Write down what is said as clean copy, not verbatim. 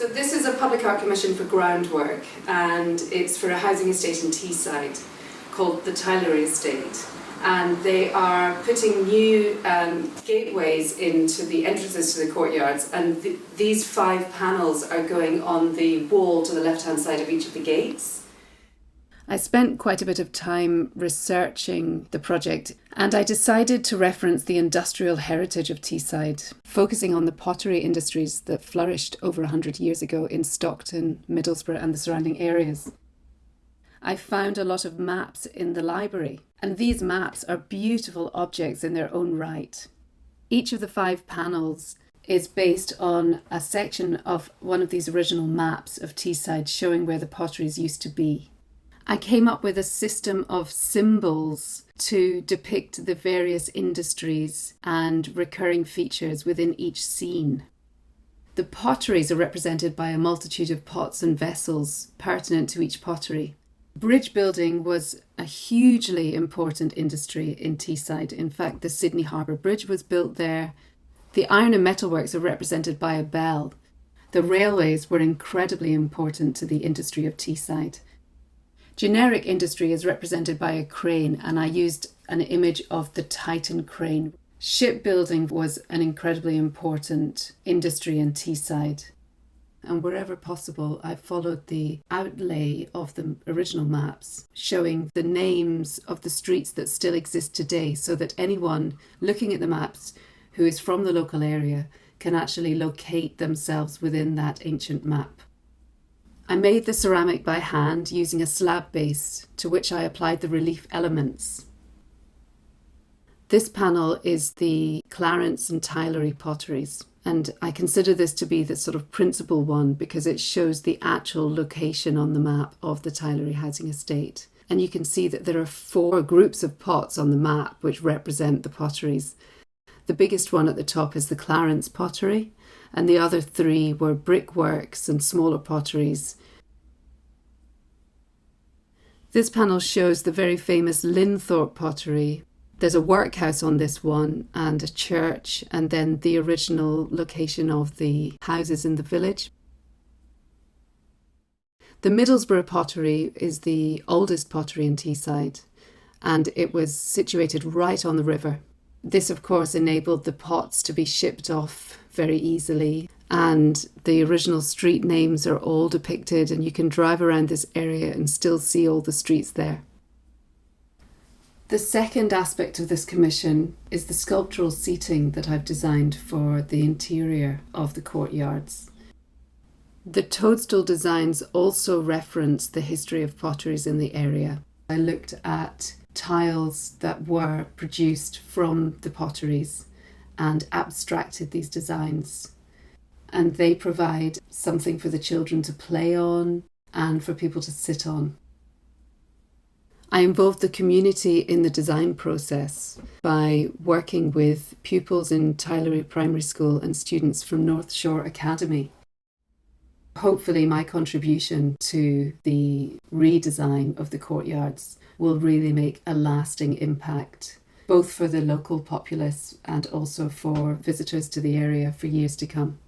So this is a public art commission for Groundwork, and it's for a housing estate in Teesside called the Tilery Estate. And they are putting new gateways into the entrances to the courtyards, and these 5 panels are going on the wall to the left-hand side of each of the gates. I spent quite a bit of time researching the project, and I decided to reference the industrial heritage of Teesside, focusing on the pottery industries that flourished over 100 years ago in Stockton, Middlesbrough and the surrounding areas. I found a lot of maps in the library, and these maps are beautiful objects in their own right. Each of the 5 panels is based on a section of one of these original maps of Teesside showing where the potteries used to be. I came up with a system of symbols to depict the various industries and recurring features within each scene. The potteries are represented by a multitude of pots and vessels pertinent to each pottery. Bridge building was a hugely important industry in Teesside. In fact, the Sydney Harbour Bridge was built there. The iron and metalworks are represented by a bell. The railways were incredibly important to the industry of Teesside. Generic industry is represented by a crane, and I used an image of the Titan crane. Shipbuilding was an incredibly important industry in Teesside. And wherever possible, I followed the outlay of the original maps, showing the names of the streets that still exist today, so that anyone looking at the maps who is from the local area can actually locate themselves within that ancient map. I made the ceramic by hand using a slab base to which I applied the relief elements. This panel is the Clarence and Tilery potteries, and I consider this to be the sort of principal one because it shows the actual location on the map of the Tilery Housing Estate. And you can see that there are 4 groups of pots on the map which represent the potteries. The biggest one at the top is the Clarence pottery, and the other 3 were brickworks and smaller potteries. This panel shows the very famous Linthorpe pottery. There's a workhouse on this one and a church, and then the original location of the houses in the village. The Middlesbrough pottery is the oldest pottery in Teesside, and it was situated right on the river. This, of course, enabled the pots to be shipped off very easily, and the original street names are all depicted, and you can drive around this area and still see all the streets there. The second aspect of this commission is the sculptural seating that I've designed for the interior of the courtyards. The toadstool designs also reference the history of potteries in the area. I looked at tiles that were produced from the potteries and abstracted these designs. And they provide something for the children to play on and for people to sit on. I involved the community in the design process by working with pupils in Tilery Primary School and students from North Shore Academy. Hopefully my contribution to the redesign of the courtyards will really make a lasting impact, both for the local populace and also for visitors to the area for years to come.